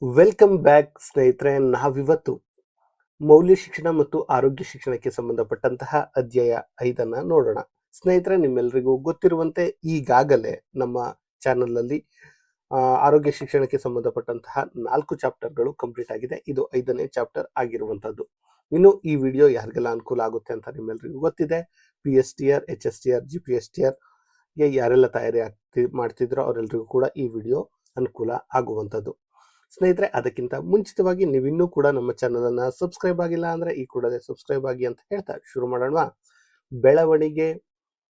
Welcome back ಸ್ನೇಹಿತರೆ. ನಾವಿವತ್ತು ಮೌಲ್ಯ ಶಿಕ್ಷಣ ಮತ್ತು ಆರೋಗ್ಯ ಶಿಕ್ಷಣಕ್ಕೆ ಸಂಬಂಧಪಟ್ಟಂತಹ ಅಧ್ಯಾಯ 5 ನೋಡೋಣ. ಸ್ನೇಹಿತರೆ, ನಿಮ್ಮೆಲ್ಲರಿಗೂ ಗೊತ್ತಿರುವಂತೆ ಈಗಾಗಲೇ ನಮ್ಮ ಚಾನೆಲ್ ಅಲ್ಲಿ ಆರೋಗ್ಯ ಶಿಕ್ಷಣಕ್ಕೆ ಸಂಬಂಧಪಟ್ಟಂತಹ 4 ಚಾಪ್ಟರ್ಗಳು ಕಂಪ್ಲೀಟ್ ಆಗಿದೆ. ಇದು 5ನೇ ಚಾಪ್ಟರ್ ಆಗಿರುವಂತದ್ದು. ಇನ್ನು ಈ ವಿಡಿಯೋ ಯಾರಿಗೆಲ್ಲ ಅನುಕೂಲ ಆಗುತ್ತೆ ಅಂತ ನಿಮ್ಮೆಲ್ಲರಿಗೂ ಗೊತ್ತಿದೆ. PSTR, HSTR, GPSTR ಗೆ ಯಾರೆಲ್ಲ ತಯಾರಿ ಮಾಡ್ತಿದ್ರೋ ಅವರೆಲ್ಲರಿಗೂ ಕೂಡ ಈ ವಿಡಿಯೋ ಅನುಕೂಲ ಆಗುವಂಥದ್ದು. ಸ್ನೇಹಿತರೆ, ಅದಕ್ಕಿಂತ ಮುಂಚಿತವಾಗಿ ನೀವಿನ್ನೂ ಕೂಡ ನಮ್ಮ ಚಾನಲ್ ಅನ್ನ ಸಬ್ಸ್ಕ್ರೈಬ್ ಆಗಿಲ್ಲ ಅಂದ್ರೆ ಈ ಕೂಡಲೇ ಸಬ್ಸ್ಕ್ರೈಬ್ ಆಗಿ ಅಂತ ಹೇಳ್ತಾ ಶುರು ಮಾಡೋಣ. ಬೆಳವಣಿಗೆ,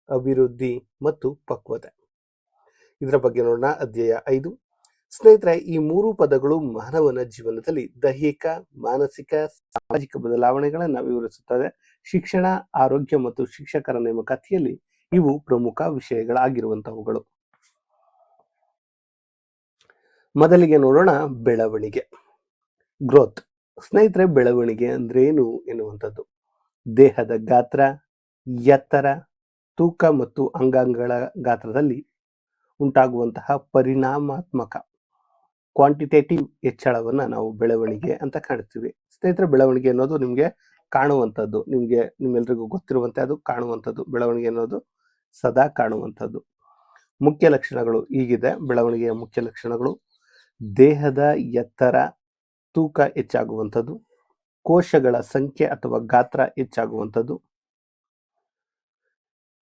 ಅಭಿವೃದ್ಧಿ ಮತ್ತು ಪಕ್ವತೆ, ಇದರ ಬಗ್ಗೆ ನೋಡೋಣ. ಅಧ್ಯಾಯ 5. ಸ್ನೇಹಿತರೆ, ಈ 3 ಪದಗಳು ಮಾನವನ ಜೀವನದಲ್ಲಿ ದೈಹಿಕ, ಮಾನಸಿಕ, ಸಾಮಾಜಿಕ ಬದಲಾವಣೆಗಳನ್ನು ವಿವರಿಸುತ್ತದೆ. ಶಿಕ್ಷಣ, ಆರೋಗ್ಯ ಮತ್ತು ಶಿಕ್ಷಕರ ನೇಮಕಾತಿಯಲ್ಲಿ ಇವು ಪ್ರಮುಖ ವಿಷಯಗಳಾಗಿರುವಂತಹವುಗಳು. ಮೊದಲಿಗೆ ನೋಡೋಣ ಬೆಳವಣಿಗೆ, ಗ್ರೋತ್. ಸ್ನೇಹಿತರೆ, ಬೆಳವಣಿಗೆ ಅಂದ್ರೆ ಏನು ಎನ್ನುವಂಥದ್ದು ದೇಹದ ಗಾತ್ರ, ಎತ್ತರ, ತೂಕ ಮತ್ತು ಅಂಗಾಂಗಗಳ ಗಾತ್ರದಲ್ಲಿ ಉಂಟಾಗುವಂತಹ ಪರಿಣಾಮಾತ್ಮಕ ಕ್ವಾಂಟಿಟೇಟಿವ್ ಹೆಚ್ಚಳವನ್ನ ನಾವು ಬೆಳವಣಿಗೆ ಅಂತ ಕಾಣ್ತೀವಿ. ಸ್ನೇಹಿತರೆ, ಬೆಳವಣಿಗೆ ಅನ್ನೋದು ನಿಮ್ಗೆ ಕಾಣುವಂಥದ್ದು, ನಿಮ್ಮೆಲ್ರಿಗೂ ಗೊತ್ತಿರುವಂತೆ ಅದು ಕಾಣುವಂಥದ್ದು. ಬೆಳವಣಿಗೆ ಅನ್ನೋದು ಸದಾ ಕಾಣುವಂಥದ್ದು. ಮುಖ್ಯ ಲಕ್ಷಣಗಳು ಹೀಗಿದೆ. ಬೆಳವಣಿಗೆಯ ಮುಖ್ಯ ಲಕ್ಷಣಗಳು: ದೇಹದ ಎತ್ತರ, ತೂಕ ಹೆಚ್ಚಾಗುವಂಥದ್ದು, ಕೋಶಗಳ ಸಂಖ್ಯೆ ಅಥವಾ ಗಾತ್ರ ಹೆಚ್ಚಾಗುವಂಥದ್ದು,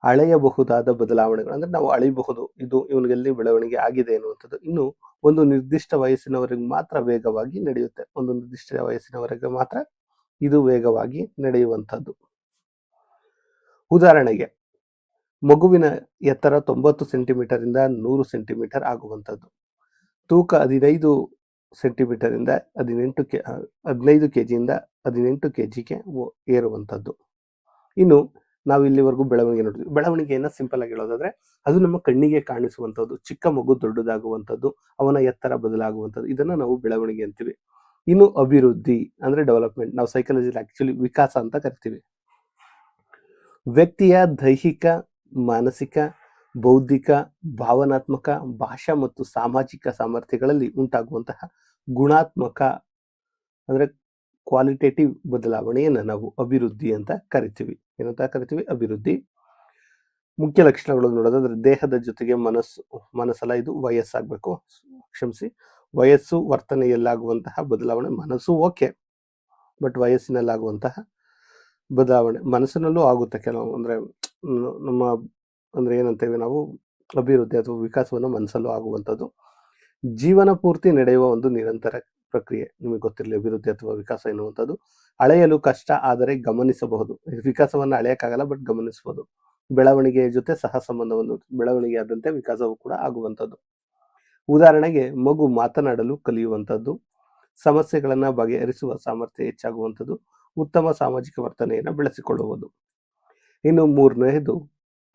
ಅಳೆಯಬಹುದಾದ ಬದಲಾವಣೆಗಳು ಅಂದ್ರೆ ನಾವು ಅಳೆಯಬಹುದು ಇದು ಇವನಿಗೆಲ್ಲಿ ಬೆಳವಣಿಗೆ ಆಗಿದೆ ಎನ್ನುವಂಥದ್ದು. ಇನ್ನು ಒಂದು ನಿರ್ದಿಷ್ಟ ವಯಸ್ಸಿನವರೆಗೆ ಮಾತ್ರ ವೇಗವಾಗಿ ನಡೆಯುತ್ತೆ. ಒಂದು ನಿರ್ದಿಷ್ಟ ವಯಸ್ಸಿನವರೆಗೆ ಮಾತ್ರ ಇದು ವೇಗವಾಗಿ ನಡೆಯುವಂಥದ್ದು. ಉದಾಹರಣೆಗೆ, ಮಗುವಿನ ಎತ್ತರ 90 ಸೆಂಟಿಮೀಟರ್ ಇಂದ 100 ಸೆಂಟಿಮೀಟರ್ ಆಗುವಂಥದ್ದು, ತೂಕ 15 ಸೆಂಟಿಮೀಟರ್ ಇಂದ 15 ಕೆಜಿಯಿಂದ 18 ಕೆಜಿಗೆ ಏರುವಂಥದ್ದು. ಇನ್ನು ನಾವು ಇಲ್ಲಿವರೆಗೂ ಬೆಳವಣಿಗೆ ನೋಡಿದ್ವಿ. ಬೆಳವಣಿಗೆಯನ್ನ ಸಿಂಪಲ್ ಆಗಿ ಹೇಳೋದಾದ್ರೆ ಅದು ನಮ್ಮ ಕಣ್ಣಿಗೆ ಕಾಣಿಸುವಂಥದ್ದು. ಚಿಕ್ಕ ಮಗು ದೊಡ್ಡದಾಗುವಂಥದ್ದು, ಅವನ ಎತ್ತರ ಬದಲಾಗುವಂಥದ್ದು, ಇದನ್ನ ನಾವು ಬೆಳವಣಿಗೆ ಅಂತೀವಿ. ಇನ್ನು ಅಭಿವೃದ್ಧಿ ಅಂದ್ರೆ ಡೆವಲಪ್ಮೆಂಟ್, ನಾವು ಸೈಕಾಲಜಿಲಿ ಆಕ್ಚುಲಿ ವಿಕಾಸ ಅಂತ ಕರಿತೀವಿ. ವ್ಯಕ್ತಿಯ ದೈಹಿಕ, ಮಾನಸಿಕ, ಬೌದ್ಧಿಕ, ಭಾವನಾತ್ಮಕ, ಭಾಷಾ ಮತ್ತು ಸಾಮಾಜಿಕ ಸಾಮರ್ಥ್ಯಗಳಲ್ಲಿ ಉಂಟಾಗುವಂತಹ ಗುಣಾತ್ಮಕ ಅಂದ್ರೆ ಕ್ವಾಲಿಟೇಟಿವ್ ಬದಲಾವಣೆಯನ್ನು ನಾವು ಅಭಿವೃದ್ಧಿ ಅಂತ ಕರಿತೀವಿ. ಏನಂತ ಕರಿತೀವಿ? ಅಭಿವೃದ್ಧಿ. ಮುಖ್ಯ ಲಕ್ಷಣಗಳು ನೋಡೋದಾದ್ರೆ ದೇಹದ ಜೊತೆಗೆ ಮನಸ್ಸಲ್ಲ, ಇದು ವಯಸ್ಸಾಗಬೇಕು, ಕ್ಷಮಿಸಿ, ವಯಸ್ಸು, ವರ್ತನೆಯಲ್ಲಾಗುವಂತಹ ಬದಲಾವಣೆ. ಮನಸ್ಸು ಓಕೆ, ಬಟ್ ವಯಸ್ಸಿನಲ್ಲಾಗುವಂತಹ ಬದಲಾವಣೆ ಮನಸ್ಸಿನಲ್ಲೂ ಆಗುತ್ತೆ ಕೆಲವು. ಅಂದ್ರೆ ನಮ್ಮ ಅಂದ್ರೆ ಏನಂತೇವೆ ನಾವು, ಅಭಿವೃದ್ಧಿ ಅಥವಾ ವಿಕಾಸವನ್ನು ಮನಸ್ಸಲ್ಲೂ ಆಗುವಂಥದ್ದು. ಜೀವನ ಪೂರ್ತಿ ನಡೆಯುವ ಒಂದು ನಿರಂತರ ಪ್ರಕ್ರಿಯೆ. ನಿಮಗೆ ಗೊತ್ತಿರಲಿ ಅಭಿವೃದ್ಧಿ ಅಥವಾ ವಿಕಾಸ ಎನ್ನುವಂಥದ್ದು. ಅಳೆಯಲು ಕಷ್ಟ, ಆದರೆ ಗಮನಿಸಬಹುದು. ವಿಕಾಸವನ್ನು ಅಳೆಯಕ್ಕಾಗಲ್ಲ, ಬಟ್ ಗಮನಿಸಬಹುದು. ಬೆಳವಣಿಗೆಯ ಜೊತೆ ಸಹ ಸಂಬಂಧವನ್ನು, ಬೆಳವಣಿಗೆ ಆದಂತೆ ವಿಕಾಸವೂ ಕೂಡ ಆಗುವಂಥದ್ದು. ಉದಾಹರಣೆಗೆ, ಮಗು ಮಾತನಾಡಲು ಕಲಿಯುವಂಥದ್ದು, ಸಮಸ್ಯೆಗಳನ್ನ ಬಗೆಹರಿಸುವ ಸಾಮರ್ಥ್ಯ ಹೆಚ್ಚಾಗುವಂಥದ್ದು, ಉತ್ತಮ ಸಾಮಾಜಿಕ ವರ್ತನೆಯನ್ನು ಬೆಳೆಸಿಕೊಳ್ಳುವುದು. ಇನ್ನು 3ನೇದು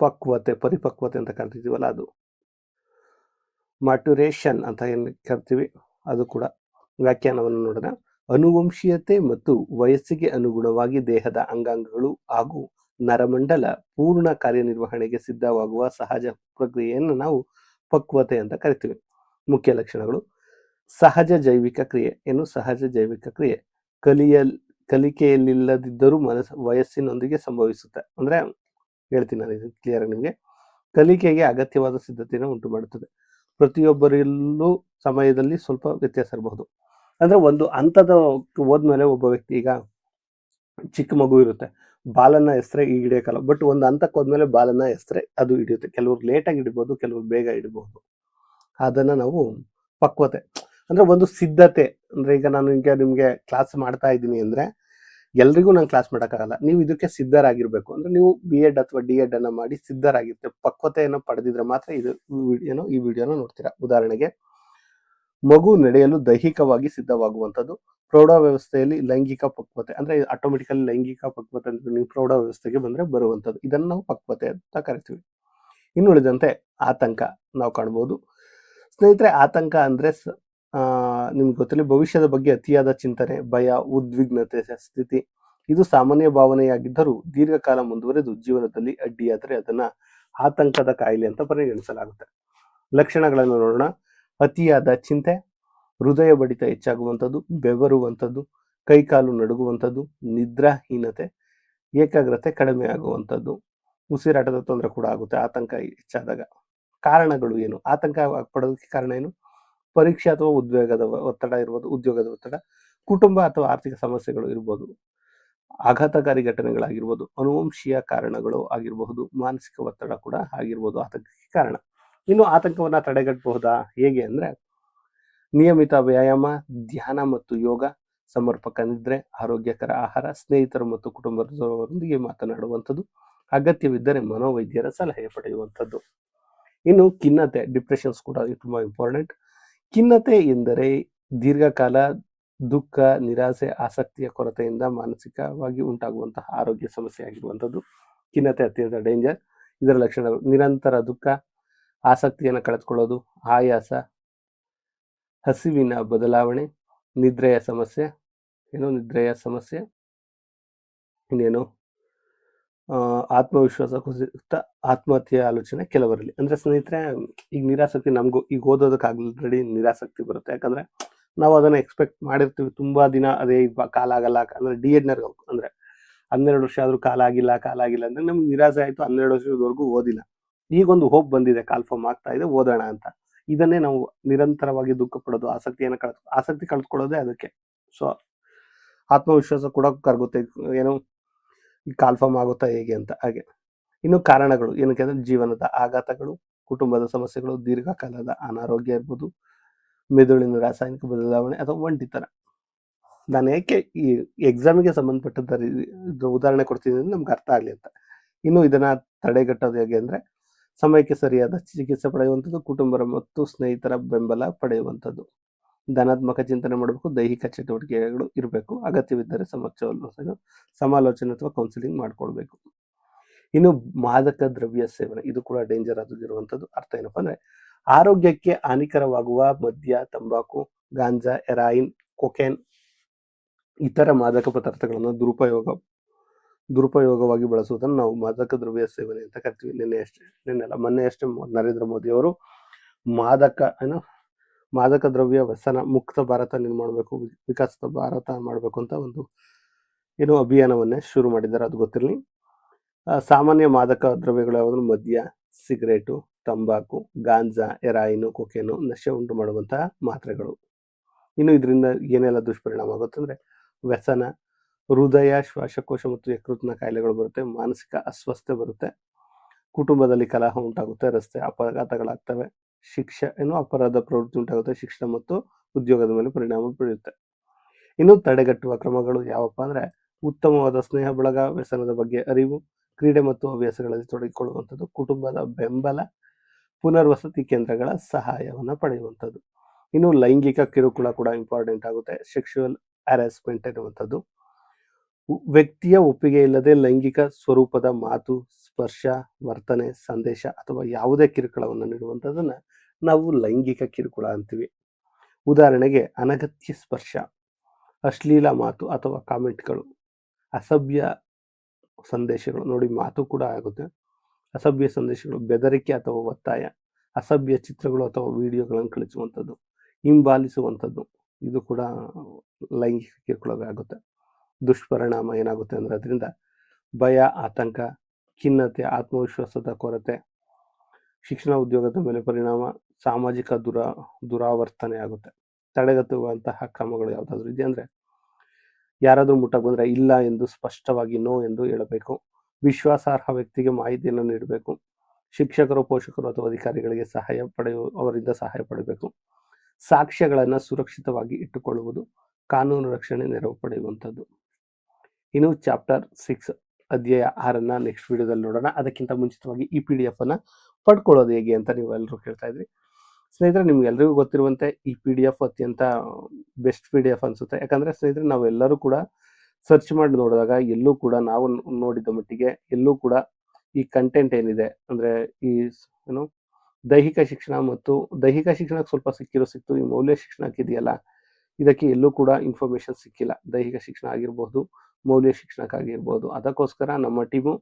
ಪಕ್ವತೆ, ಪರಿಪಕ್ವತೆ ಅಂತ ಕರಿತೀವಲ್ಲ, ಅದು ಮ್ಯಾಚುರೇಷನ್ ಅಂತ ಏನು ಕರಿತೀವಿ, ಅದು ಕೂಡ ವ್ಯಾಖ್ಯಾನವನ್ನು ನೋಡೋಣ. ಅನುವಂಶೀಯತೆ ಮತ್ತು ವಯಸ್ಸಿಗೆ ಅನುಗುಣವಾಗಿ ದೇಹದ ಅಂಗಾಂಗಗಳು ಹಾಗೂ ನರಮಂಡಲ ಪೂರ್ಣ ಕಾರ್ಯನಿರ್ವಹಣೆಗೆ ಸಿದ್ಧವಾಗುವ ಸಹಜ ಪ್ರಕ್ರಿಯೆಯನ್ನು ನಾವು ಪಕ್ವತೆ ಅಂತ ಕರಿತೀವಿ. ಮುಖ್ಯ ಲಕ್ಷಣಗಳು: ಸಹಜ ಜೈವಿಕ ಕ್ರಿಯೆ. ಏನು ಸಹಜ ಜೈವಿಕ ಕ್ರಿಯೆ? ಕಲಿಕೆಯಲ್ಲಿಲ್ಲದಿದ್ದರೂ ವಯಸ್ಸಿನೊಂದಿಗೆ ಸಂಭವಿಸುತ್ತೆ. ಅಂದ್ರೆ ಹೇಳ್ತೀನಿ ನಾನು, ಇದು ಕ್ಲಿಯರ್ ಆಗಿ ನಿಮಗೆ. ಕಲಿಕೆಗೆ ಅಗತ್ಯವಾದ ಸಿದ್ಧತೆಯನ್ನು ಉಂಟು ಮಾಡುತ್ತದೆ. ಪ್ರತಿಯೊಬ್ಬರಲ್ಲೂ ಸಮಯದಲ್ಲಿ ಸ್ವಲ್ಪ ವ್ಯತ್ಯಾಸ ಇರಬಹುದು. ಅಂದ್ರೆ ಒಂದು ಹಂತದ ಹೋದ್ಮೇಲೆ ಒಬ್ಬ ವ್ಯಕ್ತಿ, ಈಗ ಚಿಕ್ಕ ಮಗು ಇರುತ್ತೆ, ಬಾಲನ್ನ ಎಸ್ರೆ ಈಗ ಹಿಡಿಯೋಕ್ಕಲ್ಲ, ಬಟ್ ಒಂದು ಹಂತಕ್ಕೆ ಹೋದ್ಮೇಲೆ ಬಾಲನ್ನ ಎಸ್ರೆ ಅದು ಹಿಡಿಯುತ್ತೆ. ಕೆಲವ್ರು ಲೇಟಾಗಿ ಹಿಡಿಬಹುದು, ಕೆಲವ್ರು ಬೇಗ ಹಿಡಿಬಹುದು. ಅದನ್ನ ನಾವು ಪಕ್ವತೆ ಅಂದ್ರೆ ಒಂದು ಸಿದ್ಧತೆ. ಅಂದ್ರೆ ಈಗ ನಾನು ಈಗ ನಿಮ್ಗೆ ಕ್ಲಾಸ್ ಮಾಡ್ತಾ ಇದ್ದೀನಿ ಅಂದ್ರೆ ಎಲ್ರಿಗೂ ನಾನು ಕ್ಲಾಸ್ ಮಾಡೋಕ್ಕಾಗಲ್ಲ. ನೀವು ಇದಕ್ಕೆ ಸಿದ್ಧರಾಗಿರ್ಬೇಕು. ಅಂದ್ರೆ ನೀವು BEd ಅಥವಾ D.Ed ಅನ್ನ ಮಾಡಿ ಸಿದ್ಧರಾಗಿರ್ತೀವಿ. ಪಕ್ವತೆಯನ್ನು ಪಡೆದಿದ್ರೆ ಮಾತ್ರ ಈ ವಿಡಿಯೋನ ನೋಡ್ತೀರಾ. ಉದಾಹರಣೆಗೆ, ಮಗು ನಡೆಯಲು ದೈಹಿಕವಾಗಿ ಸಿದ್ಧವಾಗುವಂಥದ್ದು. ಪ್ರೌಢ ವ್ಯವಸ್ಥೆಯಲ್ಲಿ ಲೈಂಗಿಕ ಪಕ್ವತೆ ಅಂದ್ರೆ ಆಟೋಮೆಟಿಕಲಿ ಲೈಂಗಿಕ ಪಕ್ವತೆ ಅಂದ್ರೆ ನೀವು ಪ್ರೌಢ ವ್ಯವಸ್ಥೆಗೆ ಬಂದ್ರೆ ಬರುವಂಥದ್ದು. ಇದನ್ನು ನಾವು ಪಕ್ವತೆ ಅಂತ ಕರಿತೀವಿ. ಇನ್ನುಳಿದಂತೆ ಆತಂಕ ನಾವು ಕಾಣ್ಬೋದು. ಸ್ನೇಹಿತರೆ, ಆತಂಕ ಅಂದ್ರೆ ನಿಮ್ಗೆ ಗೊತ್ತಿಲ್ಲ, ಭವಿಷ್ಯದ ಬಗ್ಗೆ ಅತಿಯಾದ ಚಿಂತನೆ, ಭಯ, ಉದ್ವಿಗ್ನತೆ ಸ್ಥಿತಿ. ಇದು ಸಾಮಾನ್ಯ ಭಾವನೆಯಾಗಿದ್ದರೂ ದೀರ್ಘಕಾಲ ಮುಂದುವರೆದು ಜೀವನದಲ್ಲಿ ಅಡ್ಡಿಯಾದರೆ ಅದನ್ನ ಆತಂಕದ ಕಾಯಿಲೆ ಅಂತ ಪರಿಗಣಿಸಲಾಗುತ್ತೆ. ಲಕ್ಷಣಗಳನ್ನು ನೋಡೋಣ. ಅತಿಯಾದ ಚಿಂತೆ, ಹೃದಯ ಬಡಿತ ಹೆಚ್ಚಾಗುವಂಥದ್ದು, ಬೆವರುವಂಥದ್ದು, ಕೈಕಾಲು ನಡುಗುವಂಥದ್ದು, ನಿದ್ರಾಹೀನತೆ, ಏಕಾಗ್ರತೆ ಕಡಿಮೆ ಆಗುವಂಥದ್ದು, ಉಸಿರಾಟದ ತೊಂದರೆ ಕೂಡ ಆಗುತ್ತೆ ಆತಂಕ ಹೆಚ್ಚಾದಾಗ. ಕಾರಣಗಳು ಏನು? ಆತಂಕ ಪಡೋದಕ್ಕೆ ಕಾರಣ ಏನು? ಪರೀಕ್ಷೆ ಅಥವಾ ಉದ್ಯೋಗದ ಒತ್ತಡ ಇರ್ಬೋದು, ಉದ್ಯೋಗದ ಒತ್ತಡ, ಕುಟುಂಬ ಅಥವಾ ಆರ್ಥಿಕ ಸಮಸ್ಯೆಗಳು ಇರ್ಬೋದು, ಆಘಾತಕಾರಿ ಘಟನೆಗಳಾಗಿರ್ಬೋದು, ಅನುವಂಶೀಯ ಕಾರಣಗಳು ಆಗಿರಬಹುದು, ಮಾನಸಿಕ ಒತ್ತಡ ಕೂಡ ಆಗಿರ್ಬೋದು ಆತಂಕಕ್ಕೆ ಕಾರಣ. ಇನ್ನು ಆತಂಕವನ್ನ ತಡೆಗಟ್ಟಬಹುದಾ? ಹೇಗೆ ಅಂದ್ರೆ ನಿಯಮಿತ ವ್ಯಾಯಾಮ, ಧ್ಯಾನ ಮತ್ತು ಯೋಗ, ಸಮರ್ಪಕ ನಿದ್ರೆ, ಆರೋಗ್ಯಕರ ಆಹಾರ, ಸ್ನೇಹಿತರು ಮತ್ತು ಕುಟುಂಬದವರೊಂದಿಗೆ ಮಾತನಾಡುವಂಥದ್ದು, ಅಗತ್ಯವಿದ್ದರೆ ಮನೋವೈದ್ಯರ ಸಲಹೆ ಪಡೆಯುವಂಥದ್ದು. ಇನ್ನು ಖಿನ್ನತೆ, ಡಿಪ್ರೆಷನ್ಸ್ ಕೂಡ ತುಂಬಾ ಇಂಪಾರ್ಟೆಂಟ್. ಖಿನ್ನತೆ ಎಂದರೆ ದೀರ್ಘಕಾಲ ದುಃಖ, ನಿರಾಸೆ, ಆಸಕ್ತಿಯ ಕೊರತೆಯಿಂದ ಮಾನಸಿಕವಾಗಿ ಉಂಟಾಗುವಂತಹ ಆರೋಗ್ಯ ಸಮಸ್ಯೆ ಆಗಿರುವಂಥದ್ದು. ಖಿನ್ನತೆ ಅತ್ಯಂತ ಡೇಂಜರ್. ಇದರ ಲಕ್ಷಣಗಳು ನಿರಂತರ ದುಃಖ, ಆಸಕ್ತಿಯನ್ನು ಕಳೆದುಕೊಳ್ಳೋದು, ಆಯಾಸ, ಹಸಿವಿನ ಬದಲಾವಣೆ, ನಿದ್ರೆಯ ಸಮಸ್ಯೆ, ಇನ್ನೇನು ಆತ್ಮವಿಶ್ವಾಸ ಕುಸಿತ, ಆತ್ಮಹತ್ಯೆ ಆಲೋಚನೆ ಕೆಲವರಲ್ಲಿ. ಅಂದ್ರೆ ಸ್ನೇಹಿತರೆ, ಈಗ ನಿರಾಸಕ್ತಿ, ನಮಗೂ ಈಗ ಓದೋದಕ್ಕೆ ಆಲ್ರೆಡಿ ನಿರಾಸಕ್ತಿ ಬರುತ್ತೆ. ಯಾಕಂದ್ರೆ ನಾವು ಅದನ್ನ ಎಕ್ಸ್ಪೆಕ್ಟ್ ಮಾಡಿರ್ತೀವಿ ತುಂಬಾ ದಿನ, ಅದೇ ಕಾಲ ಆಗಲ್ಲ ಅಂದ್ರೆ ಡಿ.ಎಡ್.ನರ್ಗೆ ಅಂದ್ರೆ 12 ವರ್ಷ ಆದ್ರೂ ಕಾಲ ಆಗಿಲ್ಲ ಅಂದ್ರೆ ನಮ್ಗೆ ನಿರಾಸೆ ಆಯ್ತು. 12 ವರ್ಷದವರೆಗೂ ಓದಿಲ್ಲ. ಈಗೊಂದು ಹೋಪ್ ಬಂದಿದೆ, ಕಾಲ್ಫಾರ್ಮ್ ಆಗ್ತಾ ಇದೆ, ಓದೋಣ ಅಂತ. ಇದನ್ನೇ ನಾವು ನಿರಂತರವಾಗಿ ದುಃಖ ಪಡೋದು, ಆಸಕ್ತಿ ಕಳೆದುಕೊಳ್ಳೋದೇ ಅದಕ್ಕೆ. ಸೊ ಆತ್ಮವಿಶ್ವಾಸ ಕೂಡ ಕರಗುತ್ತೆ, ಏನೋ ಈ ಕಾಲ್ಫಾರ್ಮ್ ಆಗುತ್ತಾ ಹೇಗೆ ಅಂತ. ಹಾಗೆ ಇನ್ನು ಕಾರಣಗಳು ಏನಕ್ಕೆ ಅಂದ್ರೆ ಜೀವನದ ಆಘಾತಗಳು, ಕುಟುಂಬದ ಸಮಸ್ಯೆಗಳು, ದೀರ್ಘಕಾಲದ ಅನಾರೋಗ್ಯ ಇರ್ಬೋದು, ಮೆದುಳಿನ ರಾಸಾಯನಿಕ ಬದಲಾವಣೆ ಅಥವಾ ಒಂಟಿತನ. ನಾನು ಏಕೆ ಈ ಎಕ್ಸಾಮಿಗೆ ಸಂಬಂಧಪಟ್ಟಂತ ಉದಾಹರಣೆ ಕೊಡ್ತೀನಿ ಅಂದ್ರೆ ನಮ್ಗೆ ಅರ್ಥ ಆಗ್ಲಿ ಅಂತ. ಇನ್ನು ಇದನ್ನ ತಡೆಗಟ್ಟೋದು ಹೇಗೆ ಅಂದ್ರೆ ಸಮಯಕ್ಕೆ ಸರಿಯಾದ ಚಿಕಿತ್ಸೆ ಪಡೆಯುವಂಥದ್ದು, ಕುಟುಂಬ ಮತ್ತು ಸ್ನೇಹಿತರ ಬೆಂಬಲ ಪಡೆಯುವಂಥದ್ದು, ಧನಾತ್ಮಕ ಚಿಂತನೆ ಮಾಡಬೇಕು, ದೈಹಿಕ ಚಟುವಟಿಕೆಗಳು ಇರಬೇಕು, ಅಗತ್ಯವಿದ್ದರೆ ಸಮಾಲೋಚನೆ ಅಥವಾ ಕೌನ್ಸಿಲಿಂಗ್ ಮಾಡ್ಕೊಳ್ಬೇಕು. ಇನ್ನು ಮಾದಕ ದ್ರವ್ಯ ಸೇವನೆ, ಇದು ಕೂಡ ಡೇಂಜರ್ ಆಗಿರುವಂಥದ್ದು. ಅರ್ಥ ಏನಪ್ಪಾ ಅಂದ್ರೆ ಆರೋಗ್ಯಕ್ಕೆ ಹಾನಿಕರವಾಗುವ ಮದ್ಯ, ತಂಬಾಕು, ಗಾಂಜಾ, ಹೆರಾಯಿನ್, ಕೊಕೇನ್ ಇತರ ಮಾದಕ ಪದಾರ್ಥಗಳನ್ನು ದುರುಪಯೋಗವಾಗಿ ಬಳಸುವುದನ್ನು ನಾವು ಮಾದಕ ದ್ರವ್ಯ ಸೇವನೆ ಅಂತ ಕರಿತೀವಿ. ಮೊನ್ನೆ ಅಷ್ಟೇ ನರೇಂದ್ರ ಮೋದಿ ಅವರು ಮಾದಕ ದ್ರವ್ಯ ವ್ಯಸನ ಮುಕ್ತ ಭಾರತ ಮಾಡಬೇಕು, ವಿಕಸಿತ ಭಾರತ ಮಾಡಬೇಕು ಅಂತ ಒಂದು ಅಭಿಯಾನವನ್ನೇ ಶುರು ಮಾಡಿದ್ದಾರೆ. ಅದು ಗೊತ್ತಿರಲಿ. ಸಾಮಾನ್ಯ ಮಾದಕ ದ್ರವ್ಯಗಳು ಯಾವುದು? ಮದ್ಯ, ಸಿಗರೇಟು, ತಂಬಾಕು, ಗಾಂಜಾ, ಹೆರಾಯಿನು, ಕೊಕೇನು, ನಶೆ ಉಂಟು ಮಾಡುವಂತಹ ಮಾತ್ರೆಗಳು. ಇನ್ನು ಇದರಿಂದ ಏನೆಲ್ಲ ದುಷ್ಪರಿಣಾಮ ಆಗುತ್ತೆ ಅಂದ್ರೆ ವ್ಯಸನ, ಹೃದಯ, ಶ್ವಾಸಕೋಶ ಮತ್ತು ಯಕೃತ್ನ ಕಾಯಿಲೆಗಳು ಬರುತ್ತೆ, ಮಾನಸಿಕ ಅಸ್ವಸ್ಥತೆ ಬರುತ್ತೆ, ಕುಟುಂಬದಲ್ಲಿ ಕಲಹ ಉಂಟಾಗುತ್ತೆ, ರಸ್ತೆ ಅಪಘಾತಗಳಾಗ್ತವೆ, ಅಪರಾಧ ಪ್ರವೃತ್ತಿ ಉಂಟಾಗುತ್ತೆ, ಶಿಕ್ಷಣ ಮತ್ತು ಉದ್ಯೋಗದ ಮೇಲೆ ಪರಿಣಾಮ ಬೀಳುತ್ತೆ. ಇನ್ನು ತಡೆಗಟ್ಟುವ ಕ್ರಮಗಳು ಯಾವಪ್ಪ ಅಂದ್ರೆ ಉತ್ತಮವಾದ ಸ್ನೇಹ ಬಳಗ, ವ್ಯಸನದ ಬಗ್ಗೆ ಅರಿವು, ಕ್ರೀಡೆ ಮತ್ತು ಹವ್ಯಾಸಗಳಲ್ಲಿ ತೊಡಗಿಕೊಳ್ಳುವಂಥದ್ದು, ಕುಟುಂಬದ ಬೆಂಬಲ, ಪುನರ್ವಸತಿ ಕೇಂದ್ರಗಳ ಸಹಾಯವನ್ನು ಪಡೆಯುವಂಥದ್ದು. ಇನ್ನು ಲೈಂಗಿಕ ಕಿರುಕುಳ ಕೂಡ ಇಂಪಾರ್ಟೆಂಟ್ ಆಗುತ್ತೆ. ಸೆಕ್ಷುವಲ್ ಹ್ಯಾರಾಸ್ಮೆಂಟ್ ಎನ್ನುವಂಥದ್ದು ವ್ಯಕ್ತಿಯ ಒಪ್ಪಿಗೆ ಇಲ್ಲದೆ ಲೈಂಗಿಕ ಸ್ವರೂಪದ ಮಾತು, ಸ್ಪರ್ಶ, ವರ್ತನೆ, ಸಂದೇಶ ಅಥವಾ ಯಾವುದೇ ಕಿರುಕುಳವನ್ನು ನೀಡುವಂಥದ್ದನ್ನ ನಾವು ಲೈಂಗಿಕ ಕಿರುಕುಳ ಅಂತೀವಿ. ಉದಾಹರಣೆಗೆ ಅನಗತ್ಯ ಸ್ಪರ್ಶ, ಅಶ್ಲೀಲ ಮಾತು ಅಥವಾ ಕಾಮೆಂಟ್ಗಳು, ಅಸಭ್ಯ ಸಂದೇಶಗಳು, ನೋಡಿ ಮಾತು ಕೂಡ ಆಗುತ್ತೆ, ಅಸಭ್ಯ ಸಂದೇಶಗಳು, ಬೆದರಿಕೆ ಅಥವಾ ಒತ್ತಾಯ, ಅಸಭ್ಯ ಚಿತ್ರಗಳು ಅಥವಾ ವಿಡಿಯೋಗಳನ್ನು ಕಳಿಸುವಂಥದ್ದು, ಹಿಂಬಾಲಿಸುವಂಥದ್ದು, ಇದು ಕೂಡ ಲೈಂಗಿಕ ಕಿರುಕುಳವೇ ಆಗುತ್ತೆ. ದುಷ್ಪರಿಣಾಮ ಏನಾಗುತ್ತೆ ಅಂದ್ರೆ ಅದರಿಂದ ಭಯ, ಆತಂಕ, ಖಿನ್ನತೆ, ಆತ್ಮವಿಶ್ವಾಸದ ಕೊರತೆ, ಶಿಕ್ಷಣ ಉದ್ಯೋಗದ ಮೇಲೆ ಪರಿಣಾಮ, ಸಾಮಾಜಿಕ ದುರಾವರ್ತನೆ ಆಗುತ್ತೆ. ತಡೆಗಟ್ಟುವಂತಹ ಕ್ರಮಗಳು ಯಾವುದಾದ್ರೂ ಇದೆ ಅಂದ್ರೆ ಯಾರಾದ್ರೂ ಮುಟ್ಟಕ್ಕೆ ಬಂದ್ರೆ ಇಲ್ಲ ಎಂದು ಸ್ಪಷ್ಟವಾಗಿ ನೋ ಎಂದು ಹೇಳಬೇಕು, ವಿಶ್ವಾಸಾರ್ಹ ವ್ಯಕ್ತಿಗೆ ಮಾಹಿತಿಯನ್ನು ನೀಡಬೇಕು, ಶಿಕ್ಷಕರು, ಪೋಷಕರು ಅಥವಾ ಅಧಿಕಾರಿಗಳಿಗೆ ಅವರಿಂದ ಸಹಾಯ ಪಡೆಯಬೇಕು, ಸಾಕ್ಷ್ಯಗಳನ್ನು ಸುರಕ್ಷಿತವಾಗಿ ಇಟ್ಟುಕೊಳ್ಳುವುದು, ಕಾನೂನು ರಕ್ಷಣೆ ನೆರವು ಪಡೆಯುವಂಥದ್ದು. ಇನ್ನು ಚಾಪ್ಟರ್ 6 ಅಧ್ಯಾಯ 6 ನೆಕ್ಸ್ಟ್ ವಿಡಿಯೋದಲ್ಲಿ ನೋಡೋಣ. ಅದಕ್ಕಿಂತ ಮುಂಚಿತವಾಗಿ ಈ PDF ಅನ್ನ ಪಡ್ಕೊಳ್ಳೋದು ಹೇಗೆ ಅಂತ ನೀವು ಎಲ್ಲರೂ ಕೇಳ್ತಾ ಇದ್ರಿ. ಸ್ನೇಹಿತರೆ, ನಿಮ್ಗೆಲ್ರಿಗೂ ಗೊತ್ತಿರುವಂತೆ ಈ PDF ಅತ್ಯಂತ ಬೆಸ್ಟ್ PDF ಅನ್ಸುತ್ತೆ. ಯಾಕಂದ್ರೆ ಸ್ನೇಹಿತರೆ, ನಾವೆಲ್ಲರೂ ಕೂಡ ಸರ್ಚ್ ಮಾಡಿ ನೋಡಿದಾಗ ಎಲ್ಲೂ ಕೂಡ ನಾವು ನೋಡಿದ ಮಟ್ಟಿಗೆ ಎಲ್ಲೂ ಕೂಡ ಈ ಕಂಟೆಂಟ್ ಏನಿದೆ ಅಂದ್ರೆ ಈ ದೈಹಿಕ ಶಿಕ್ಷಣ ಮತ್ತು ದೈಹಿಕ ಶಿಕ್ಷಣಕ್ಕೆ ಸ್ವಲ್ಪ ಸಿಕ್ತು, ಈ ಮೌಲ್ಯ ಶಿಕ್ಷಣಕ್ಕೆ ಇದೆಯಲ್ಲ ಇದಕ್ಕೆ ಎಲ್ಲೂ ಕೂಡ ಇನ್ಫಾರ್ಮೇಶನ್ ಸಿಕ್ಕಿಲ್ಲ. ದೈಹಿಕ ಶಿಕ್ಷಣ ಆಗಿರ್ಬೋದು, ಮೌಲ್ಯ ಶಿಕ್ಷಣಕ್ಕಾಗಿರ್ಬೋದು. ಅದಕ್ಕೋಸ್ಕರ ನಮ್ಮ ಟೀಮು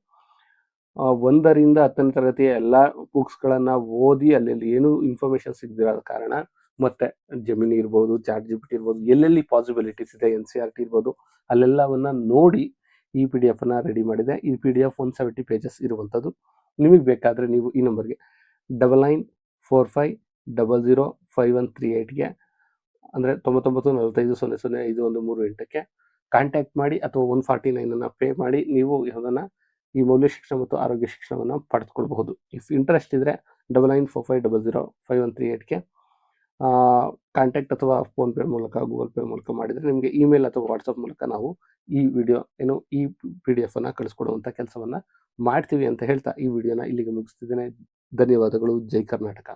1ರಿಂದ 10ನೇ ತರಗತಿಯ ಎಲ್ಲ ಬುಕ್ಸ್ಗಳನ್ನು ಓದಿ ಅಲ್ಲಿ ಏನೂ ಇನ್ಫಾರ್ಮೇಶನ್ ಸಿಗದಿರೋ ಕಾರಣ ಮತ್ತೆ ಜೆಮಿನಿ ಇರ್ಬೋದು, ಚಾಟ್ ಜಿಪಿಟಿ ಇರ್ಬೋದು, ಎಲ್ಲೆಲ್ಲಿ ಪಾಸಿಬಿಲಿಟೀಸ್ ಇದೆ, NCERT ಇರ್ಬೋದು, ಅಲ್ಲೆಲ್ಲವನ್ನ ನೋಡಿ ಈ PDF ಅನ್ನ ರೆಡಿ ಮಾಡಿದೆ. ಈ PDF 170 ಪೇಜಸ್ ಇರುವಂಥದ್ದು. ನಿಮಗೆ ಬೇಕಾದರೆ ನೀವು ಈ ನಂಬರ್ಗೆ 9945005138ಗೆ ಅಂದರೆ 9945005138ಕ್ಕೆ ಕಾಂಟ್ಯಾಕ್ಟ್ ಮಾಡಿ, ಅಥವಾ 149 ಪೇ ಮಾಡಿ ನೀವು ಅದನ್ನು ಈ ಮೌಲ್ಯ ಶಿಕ್ಷಣ ಮತ್ತು ಆರೋಗ್ಯ ಶಿಕ್ಷಣವನ್ನು ಪಡೆದುಕೊಳ್ಬಹುದು. ಇಫ್ ಇಂಟ್ರೆಸ್ಟ್ ಇದ್ದರೆ 9945005138ಗೆ ಕಾಂಟ್ಯಾಕ್ಟ್ ಅಥವಾ ಫೋನ್ಪೇ ಮೂಲಕ, ಗೂಗಲ್ ಪೇ ಮೂಲಕ ಮಾಡಿದರೆ ನಿಮಗೆ ಇಮೇಲ್ ಅಥವಾ ವಾಟ್ಸಪ್ ಮೂಲಕ ನಾವು ಈ ವಿಡಿಯೋ ಈ PDF ಅನ್ನು ಕಳಿಸ್ಕೊಡುವಂಥ ಕೆಲಸವನ್ನು ಮಾಡ್ತೀವಿ ಅಂತ ಹೇಳ್ತಾ ಈ ವಿಡಿಯೋನ ಇಲ್ಲಿಗೆ ಮುಗಿಸ್ತಿದ್ದೇನೆ. ಧನ್ಯವಾದಗಳು. ಜೈ ಕರ್ನಾಟಕ.